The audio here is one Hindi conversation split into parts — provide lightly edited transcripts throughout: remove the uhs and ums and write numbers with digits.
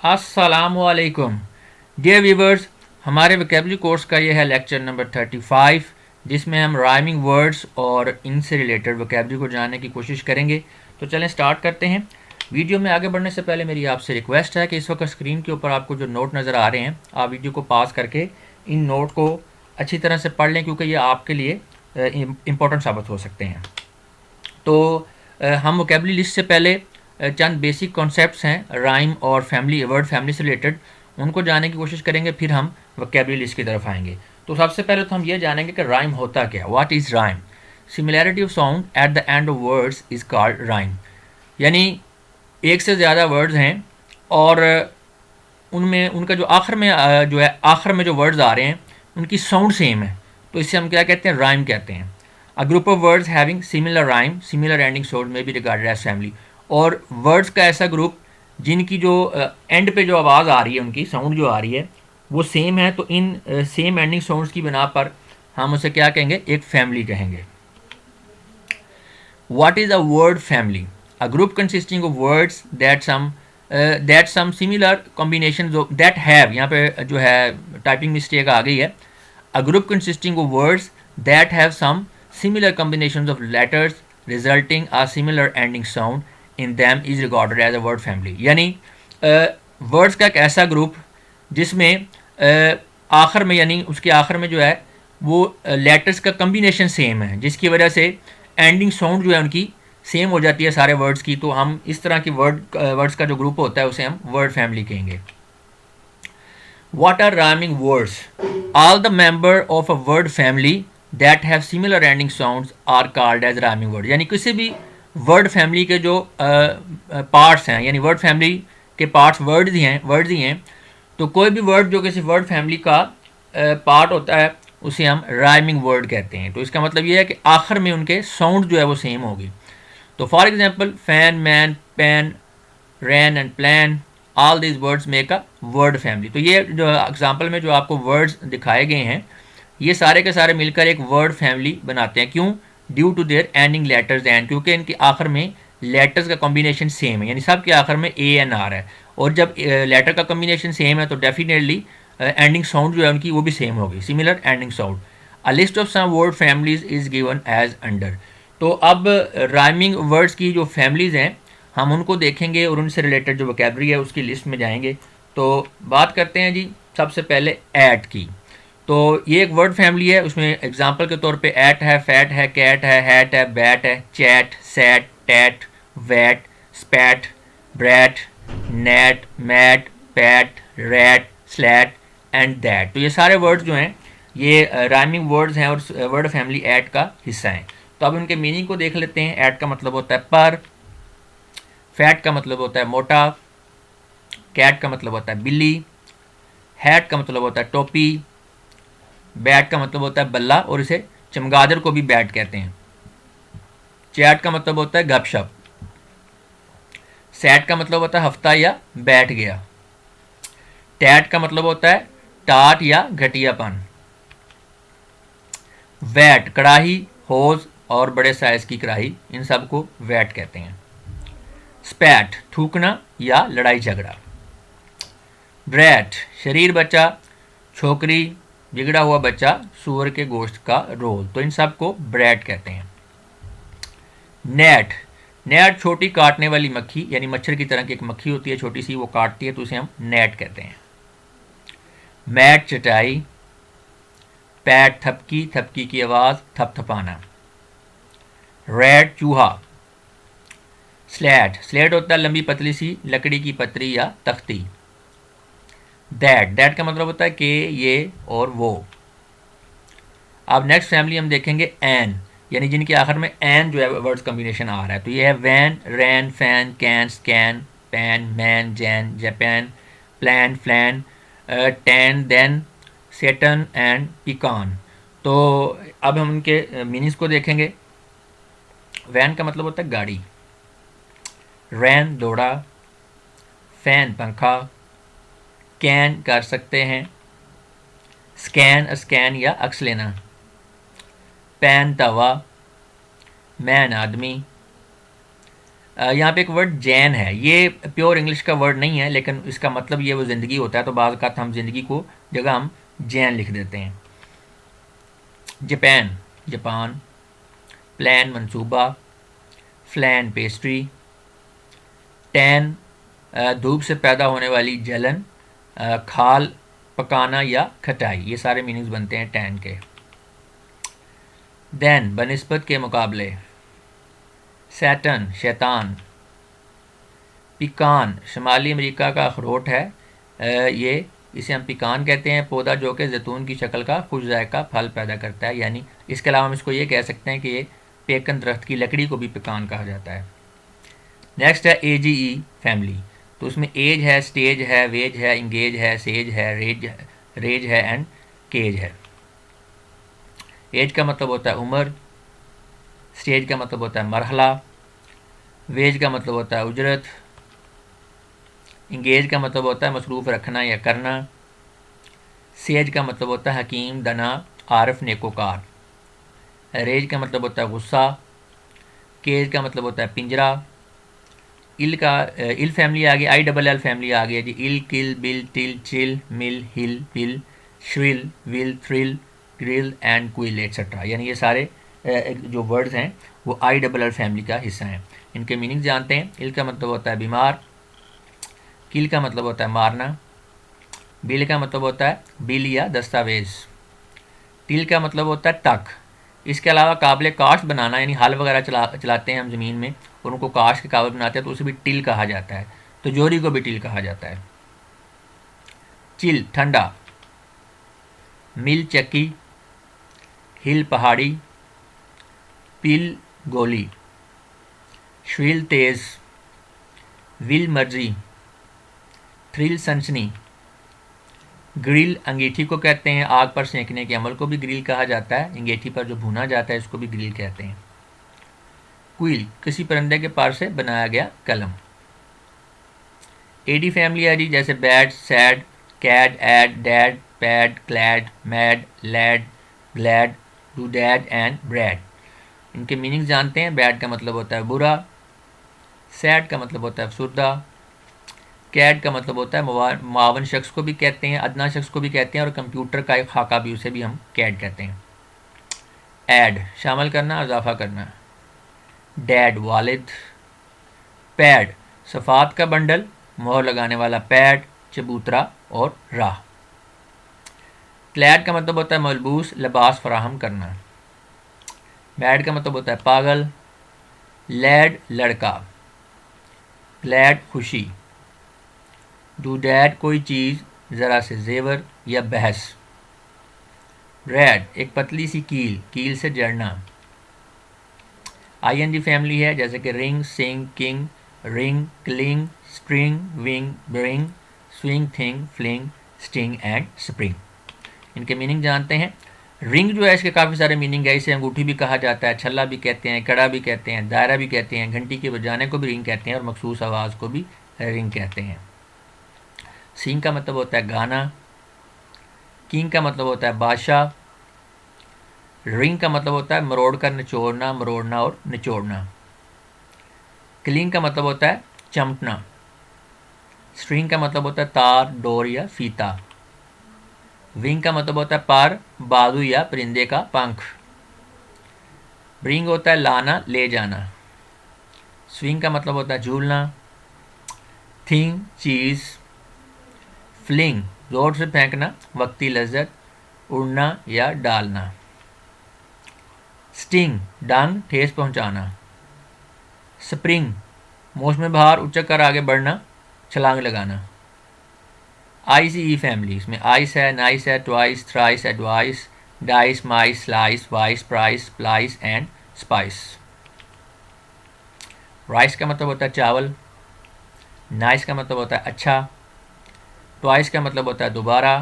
अस्सलामुअलैकुम डियर व्यूवर्स। हमारे वोकेबलरी कोर्स का ये है लेक्चर नंबर 35, जिसमें हम राइमिंग वर्ड्स और इनसे रिलेटेड वोकेबलरी को जानने की कोशिश करेंगे। तो चलें स्टार्ट करते हैं। वीडियो में आगे बढ़ने से पहले मेरी आपसे रिक्वेस्ट है कि इस वक्त स्क्रीन के ऊपर आपको जो नोट नज़र आ रहे हैं, आप वीडियो को पास करके इन नोट को अच्छी तरह से पढ़ लें, क्योंकि ये आपके लिए इम्पोर्टेंट साबित हो सकते हैं। तो हम वोकेबलरी लिस्ट से पहले चंद बेसिक कॉन्सेप्ट्स हैं राइम और फैमिली, वर्ड फैमिली से रिलेटेड, उनको जानने की कोशिश करेंगे, फिर हम वोकेबलरी लिस्ट की तरफ आएंगे। तो सबसे पहले तो हम ये जानेंगे कि राइम होता क्या, what is rhyme. Similarity of sound at the end of words is called rhyme. यानी एक से ज़्यादा वर्ड्स हैं और उनमें उनका जो आखिर में आखिर में जो वर्ड्स आ रहे हैं उनकी साउंड सेम है, तो इससे हम क्या कहते हैं, राइम कहते हैं। A group of words having similar rhyme, similar ending sound में बी रिगार्डेड एज फैमिली। और वर्ड्स का ऐसा ग्रुप जिनकी जो एंड पे जो आवाज़ आ रही है, उनकी साउंड जो आ रही है वो सेम है, तो इन सेम एंडिंग साउंड्स की बिना पर हम उसे क्या कहेंगे, एक फैमिली कहेंगे। What is a word family? A group consisting of words that some similar combinations of that have, यहाँ पे जो है टाइपिंग मिस्टेक आ गई है। A group consisting of words that have some similar combinations of letters resulting a similar ending sound in them is regarded as a word family। यानी वर्ड्स का एक ऐसा ग्रुप जिसमें आखिर में, यानी उसके आखिर में जो है वो लेटर्स का कम्बिनेशन सेम है, जिसकी वजह से एंडिंग साउंड जो है उनकी सेम हो जाती है सारे वर्ड्स की। तो हम इस तरह की वर्ड्स का जो ग्रुप होता है उसे हम वर्ड फैमिली कहेंगे। What are rhyming words? All the member of a word family that have similar ending sounds are called as rhyming words। यानी किसी भी वर्ड फैमिली के जो पार्ट्स हैं, यानी वर्ड फैमिली के पार्ट्स वर्ड्स ही हैं, तो कोई भी वर्ड जो किसी वर्ड फैमिली का पार्ट होता है उसे हम राइमिंग वर्ड कहते हैं। तो इसका मतलब ये है कि आखिर में उनके साउंड जो है वो सेम होगी। तो for example fan, man, pen, ran and plan, all these words make a word family. तो ये जो एग्जांपल में जो आपको वर्ड्स दिखाए गए हैं, ये सारे के सारे मिलकर एक वर्ड फैमिली बनाते हैं। क्यों? Due to their ending letters and, क्योंकि इनके आखिर में लेटर्स का कॉम्बिनेशन सेम है, यानी सब के आखिर में ए एन आर है। और जब लेटर का कॉम्बिनेशन सेम है तो डेफिनेटली एंडिंग साउंड जो है उनकी वो भी सेम होगी, similar ending sound. A list of some word families is given as under. तो अब राइमिंग वर्ड्स की जो फैमिलीज़ हैं हम उनको देखेंगे और उनसे रिलेटेड जो वोकैबलरी है उसकी लिस्ट में जाएंगे। तो बात करते हैं जी सबसे पहले ऐट की। तो ये एक वर्ड फैमिली है, उसमें एग्जांपल के तौर पे ऐट है, फैट है, कैट है, हैट है, बैट है, chat, sat, tat, vat, spat, brat, net, mat, pat, rat, slat and that. तो ये सारे वर्ड्स जो हैं ये राइमिंग वर्ड्स हैं और वर्ड फैमिली ऐट का हिस्सा हैं। तो अब उनके मीनिंग को देख लेते हैं। ऐट का मतलब होता है पर, फैट का मतलब होता है मोटा, कैट का मतलब होता है बिल्ली, हैट का मतलब होता है टोपी, बैट का मतलब होता है बल्ला और इसे चमगादड़ को भी बैट कहते हैं, चैट का मतलब होता है गपशप, सैट का मतलब होता है हफ्ता या बैठ गया, टैट का मतलब होता है टाट या घटियापन, वैट कड़ाही, होज और बड़े साइज की कड़ाही, इन सब को वैट कहते हैं। स्पैट थूकना या लड़ाई झगड़ा, ब्रैट शरीर बच्चा, छोकरी बिगड़ा हुआ बच्चा, सूअर के गोश्त का रोल, तो इन सब को ब्रैट कहते हैं। नेट, नेट छोटी काटने वाली मक्खी, यानी मच्छर की तरह की एक मक्खी होती है छोटी सी, वो काटती है तो उसे हम नेट कहते हैं। मैट चटाई, पैट थपकी, थपकी की आवाज़, थपथपाना। रैट चूहा। स्लैट, स्लेट होता है लंबी पतली सी लकड़ी की पतरी या तख्ती। दैट, दैट का मतलब होता है कि ये और वो। अब नेक्स्ट फैमिली हम देखेंगे एन, यानी जिनके आखिर में एन जो है वर्ड्स कॉम्बिनेशन आ रहा है। तो ये है van, ran, fan, can, scan, pan, man, Jan, Japan, plan, flan, tan, then, Satan and pecan. तो अब हम उनके मीनिंग्स को देखेंगे। वैन का मतलब होता है गाड़ी, रैन दौड़ा, फैन पंखा, कैन कर सकते हैं, स्कैन स्कैन या अक्स लेना, पैन तवा, मैन आदमी, यहाँ पे एक वर्ड जैन है, ये प्योर इंग्लिश का वर्ड नहीं है, लेकिन इसका मतलब ये वो ज़िंदगी होता है, तो बाज़ औक़ात हम ज़िंदगी को जगह हम जैन लिख देते हैं। जापान जापान, प्लान मंसूबा, फ्लैन पेस्ट्री, टैन धूप से पैदा होने वाली जलन, खाल पकाना या खटाई, ये सारे मीनिंग्स बनते हैं टैन के। देन बनिस्बत के मुकाबले, सैटर्न शैतान, पिकान शुमाली अमेरिका का अखरोट है, ये इसे हम पिकान कहते हैं, पौधा जो कि जैतून की शक्ल का खुश जायका फल पैदा करता है, यानी इसके अलावा हम इसको ये कह सकते हैं कि ये पेकन दरख्त की लकड़ी को भी पिकान कहा जाता है। नेक्स्ट है AGE फैमिली, तो उसमें एज है, स्टेज है, वेज है, इंगेज है, सेज है, रेज है एंड केज है। एज का मतलब होता है उम्र, स्टेज का मतलब होता है मरहला, वेज का मतलब होता है उजरत, इंगेज का मतलब होता है मसरूफ़ रखना या करना, सेज का मतलब होता है हकीम, दना, आरफ, नेकोकार, रेज का मतलब होता है गुस्सा, केज का मतलब होता है पिंजरा, इल फैमिली आ गई, ILL फैमिली आ गई जी, ill, kill, bill, till, chill, mill, hill, pill, shrill, will, thrill, grill and quill etcetera, यानी ये सारे जो वर्ड्स हैं वो ILL फैमिली का हिस्सा हैं। इनके मीनिंग जानते हैं। इल का मतलब होता है बीमार, किल का मतलब होता है मारना, बिल का मतलब होता है बिल या दस्तावेज़, टिल का मतलब होता है टक। इसके अलावा काबिल काश्त बनाना, यानी हल वगैरह चलाते हैं हम ज़मीन में और उनको काश्त के काबिल बनाते हैं, तो उसे भी टिल कहा जाता है, तो जोरी को भी टिल कहा जाता है। चिल ठंडा, मिल चक्की, हिल पहाड़ी, पिल गोली, श्रील तेज़, विल मर्जी, थ्रिल सनसनी, ग्रिल अंगीठी को कहते हैं, आग पर सेंकने के अमल को भी ग्रिल कहा जाता है, अंगीठी पर जो भुना जाता है इसको भी ग्रिल कहते हैं। क्विल किसी परिंदे के पर से बनाया गया कलम। AD फैमिली है जी, जैसे bad, sad, cad, ad, dad, pad, clad, mad, lad, glad, do dad and brad. इनके मीनिंग जानते हैं। बैड का मतलब होता है बुरा, सैड का मतलब होता है अफसुर्दा, कैड का मतलब होता है मुआवन शख्स को भी कहते हैं, अदना शख्स को भी कहते हैं, और कंप्यूटर का एक खाका भी, उसे भी हम कैड कहते हैं। ऐड शामिल करना, इजाफा करना, डैड वालिद, पैड सफ़ात का बंडल, मोहर लगाने वाला पैड, चबूतरा और राह। क्लैड का मतलब होता है मलबूस, लिबास फराहम करना। मैड का मतलब होता है पागल, लैड लड़का, ग्लैड खुशी, डू डैड कोई चीज़, ज़रा से जेवर या बहस। रैड एक पतली सी कील, कील से जड़ना। ING फैमिली है, जैसे कि ring, sing, king, ring, cling, string, wing, bring, swing, thing, fling, sting and spring. इनके मीनिंग जानते हैं। रिंग जो है इसके काफ़ी सारे मीनिंग है। इसे अंगूठी भी कहा जाता है, छल्ला भी कहते हैं, कड़ा भी कहते हैं, दायरा भी कहते हैं, घंटी के बजाने को भी रिंग कहते हैं, और मखसूस आवाज़ को भी रिंग कहते हैं। सिंग का मतलब होता है गाना, किंग का मतलब होता है बादशाह, रिंग का मतलब होता है मरोड़ कर निचोड़ना, मरोड़ना और निचोड़ना। क्लिंग का मतलब होता है चमटना। स्ट्रिंग का मतलब होता है तार, डोर या फीता। विंग का मतलब होता है पर, बाजू या परिंदे का पंख। ब्रिंग होता है लाना, ले जाना। स्विंग का मतलब होता है झूलना। थिंग चीज़। फ्लिंग जोर से फेंकना, वक्ती लज्जत, उड़ना या डालना। स्टिंग डंग, ठेस पहुंचाना। स्प्रिंग मौसम बहार, उचक कर आगे बढ़ना, छलांग लगाना। ICE फैमिली, इसमें आइस है, नाइस है, twice, thrice, advice, dice, mice, slice, vice, price, splice and spice. Rice का मतलब होता है चावल। नाइस का मतलब होता है अच्छा। ट्वाइस का मतलब होता है दोबारा।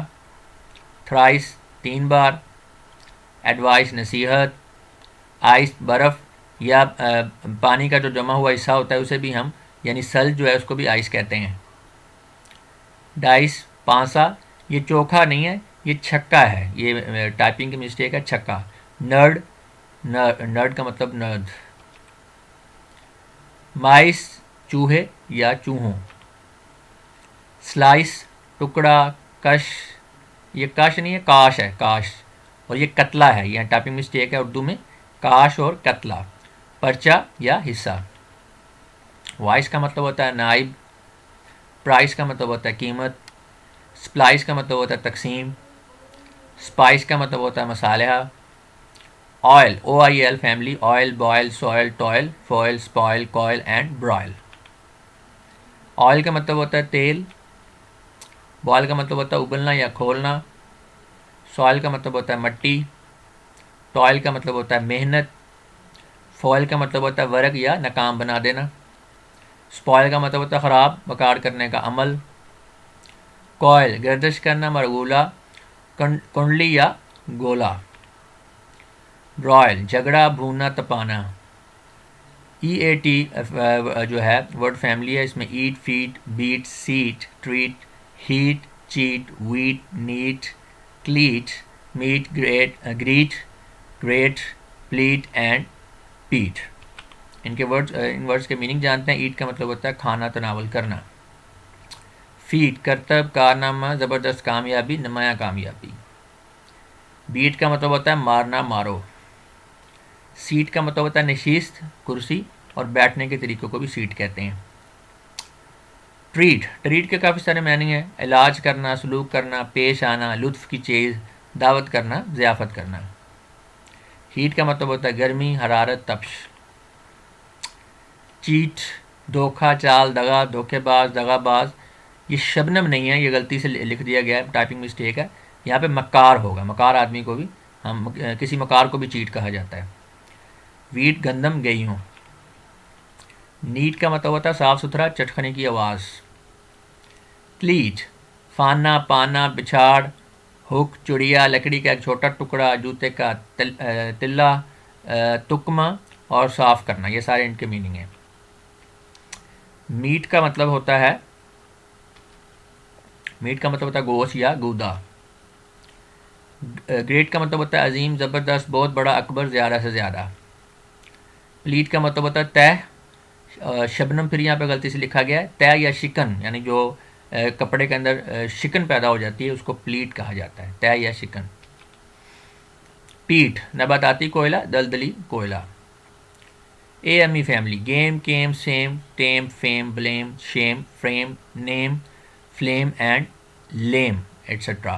थ्राइस 3 बार। एडवाइस नसीहत। आइस बर्फ़ या पानी का जो जमा हुआ हिस्सा होता है उसे भी हम, यानी सल जो है उसको भी आइस कहते हैं। डाइस पांसा, ये चोखा नहीं है, ये छक्का है, ये टाइपिंग की मिस्टेक है, छक्का। नर्ड, नर्ड का मतलब नर्द। माइस चूहे या चूहों, स्लाइस टुकड़ा, कश, ये कश नहीं है काश है, काश, और ये कतला है, यह टाइपिंग मिस्टेक है उर्दू में, काश और कतला, पर्चा या हिस्सा। वाइस का मतलब होता है नाइब, प्राइस का मतलब होता है कीमत, स्प्लाइस का मतलब होता है तकसीम, स्पाइस का मतलब होता है मसाला, oil OIL family, oil, boil, soil, toil, foil, spoil, coil and broil. Oil का मतलब होता है तेल, बॉयल का मतलब होता है उबलना या खोलना, सॉयल का मतलब होता है मट्टी, टॉयल का मतलब होता है मेहनत, फॉयल का मतलब होता है वर्क या नाकाम बना देना, स्पॉयल का मतलब होता है ख़राब बकार करने का अमल, कॉयल गर्दिश करना, मरगूला, कुंडली या गोला, ब्रॉयल झगड़ा, भूनना, तपाना। EAT जो है वर्ड फैमिली है, इसमें eat, feet, beat, seat, treat, heat, cheat, wheat, neat, cleat, meat, greet, great, pleat and peat. इन वर्ड्स के मीनिंग जानते हैं। ईट का मतलब होता है खाना तनावल करना, फीट करतब, कारनामा, ज़बरदस्त कामयाबी, नुमाया कामयाबी, बीट का मतलब होता है मारना, मारो, सीट का मतलब होता है नशिस्त, कुर्सी, और बैठने के तरीक़ों को भी सीट कहते हैं। ट्रीट, ट्रीट के काफ़ी सारे मीनिंग हैं, इलाज करना, सलूक करना, पेश आना, लुत्फ़ की चीज़, दावत करना, ज़ियाफ़त करना। हीट का मतलब होता है गर्मी, हरारत, तपश। चीट धोखा, चाल, दगा, धोखेबाज, दगाबाज, ये शबनम नहीं है, ये गलती से लिख दिया गया है, टाइपिंग मिस्टेक है। यहाँ पे मक्कार होगा, मक्कार आदमी को भी हम किसी मक्कार को भी चीट कहा जाता है। वीट गंदम, गेहूँ। नीट का मतलब होता है साफ़ सुथरा, चटखने की आवाज़। क्लीट फाना, पाना, बिछाड़, हुक, चुड़िया, लकड़ी का एक छोटा टुकड़ा, जूते का तिल्ला, तुकमा और साफ़ करना, ये सारे इनके मीनिंग हैं। मीट का मतलब होता है गोश्त या गूदा। ग्रेट का मतलब होता है अजीम, ज़बरदस्त, बहुत बड़ा, अकबर, ज़्यादा से ज़्यादा। प्लीट का मतलब होता है तह, शबनम फिर यहाँ पे गलती से लिखा गया है, तह या शिकन, यानी जो कपड़े के अंदर शिकन पैदा हो जाती है उसको प्लीट कहा जाता है, तह या शिकन। पीठ नबाताती कोयला, दलदली कोयला। AME family, game, came, same, tame, fame, blame, shame, frame, name, flame and lame etcetera.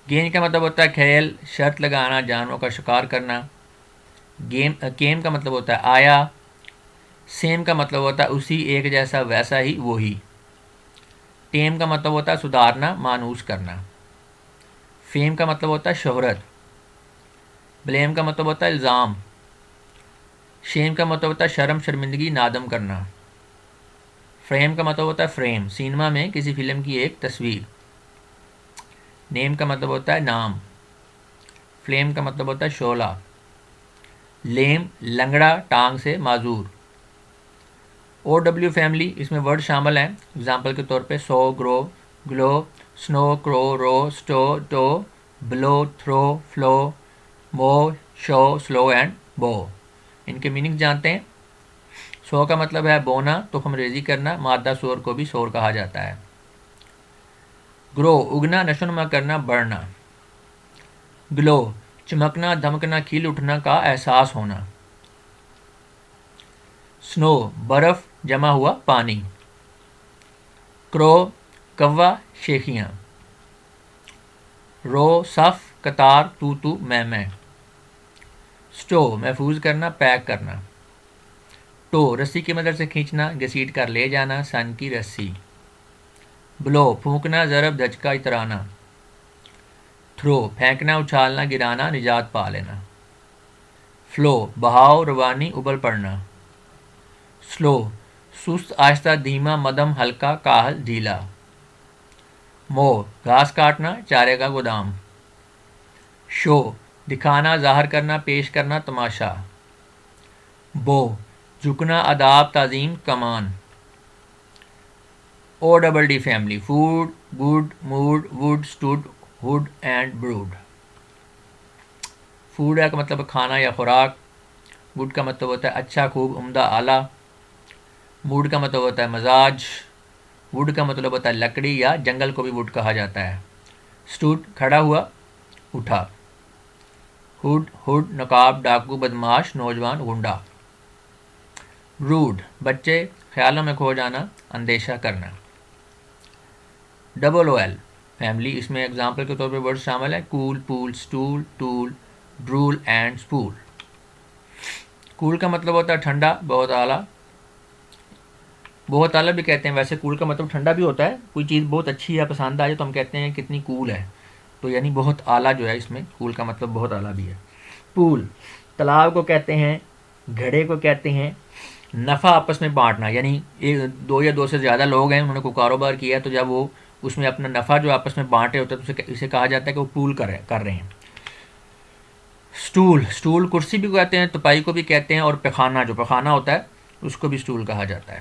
Game का मतलब होता है खेल, शर्त लगाना, जानवरों का शिकार करना। केम का मतलब होता है आया। सेम का मतलब होता है उसी, एक जैसा, वैसा ही, वो ही। टेम का मतलब होता है सुधारना, मानूस करना। फेम का मतलब होता है शोहरत। ब्लेम का मतलब होता है इल्ज़ाम। शेम का मतलब होता है शर्म, शर्मिंदगी, नादम करना। फ्रेम का मतलब होता है फ्रेम, सिनेमा में किसी फिल्म की एक तस्वीर। नेम का मतलब होता है नाम। फ्लेम का मतलब होता है शोला। लेम लंगड़ा, टांग से माजूर। OW फैमिली, इसमें वर्ड शामिल हैं एग्जाम्पल के तौर पे so, grow, glow, snow, crow, row, stow, tow, blow, throw, flow, mow, show, slow and bow. इनके मीनिंग जानते हैं। सो का मतलब है बोना, तुखम रेजी करना, मादा शोर को भी शोर कहा जाता है। ग्रो उगना, नशोनुमा करना, बढ़ना। ग्लो चमकना, धमकना, खिल उठना का एहसास होना। स्नो बर्फ़, जमा हुआ पानी। क्रो कौवा, शेखियाँ। रो सफ़, कतार, तू तू, मैं। स्टो महफूज करना, पैक करना। टो रस्सी की मदद से खींचना, घसीट कर ले जाना, सन की रस्सी। ब्लो फूंकना, ज़रब, धचका, इतराना। थ्रो फेंकना, उछालना, गिराना, निजात पा लेना। फ्लो बहाव, रवानी, उबल पड़ना। स्लो सुस्त, आहिस्ता, धीमा, मदम, हल्का, काहल, ढीला। मो घास काटना, चारे का गोदाम। शो दिखाना, ज़ाहिर करना, पेश करना, तमाशा। बो झुकना, अदाब, ताज़ीम, कमान। ODD family, food, good, mood, would, stood, hood and brood. Food का मतलब खाना या खुराक। गुड का मतलब होता है अच्छा, खूब, उम्दा, आला। मूड का मतलब होता है मजाज। वुड का मतलब होता है लकड़ी या जंगल को भी वुड कहा जाता है। स्टूड खड़ा हुआ, उठा। हुड हुड नकाब, डाकू, बदमाश, नौजवान, गुंडा। रूड बच्चे, ख्यालों में खो जाना, अंदेशा करना। डबल ओ एल फैमिली, इसमें एग्जाम्पल के तौर पे वर्ड शामिल है cool, pool, stool, tool, drool and spool. Cool का मतलब होता है ठंडा, बहुत आला। बहुत आला भी कहते हैं, वैसे कूल का मतलब ठंडा भी होता है। कोई चीज़ बहुत अच्छी या पसंद आ जाए तो हम कहते हैं कितनी कूल है, तो यानी बहुत आला जो है, इसमें कूल का मतलब बहुत आला भी है। पूल तालाब को कहते हैं, घड़े को कहते हैं। नफ़ा आपस में बांटना, यानी एक दो या दो से ज़्यादा लोग हैं, उन्होंने कोई कारोबार किया, तो जब वो उसमें अपना नफ़ा जो आपस में बांटे होते हैं तो इसे कहा जाता है कि वो पूल कर रहे हैं। स्टूल स्टूल कुर्सी भी कहते हैं, तुपाई को भी कहते हैं, और पखाना जो पखाना होता है उसको भी स्टूल कहा जाता है।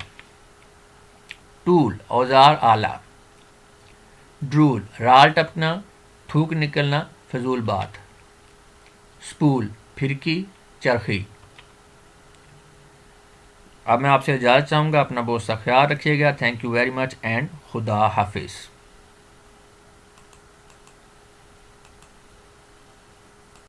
टूल औजार, आला। ड्रूल राल टपकना, थूक निकलना, फजूल बात। स्पूल फिरकी, चरखी। अब मैं आपसे इजाज़त चाहूँगा, अपना बहुत सा ख्याल रखिएगा। Thank you very much and खुदा हाफिज़।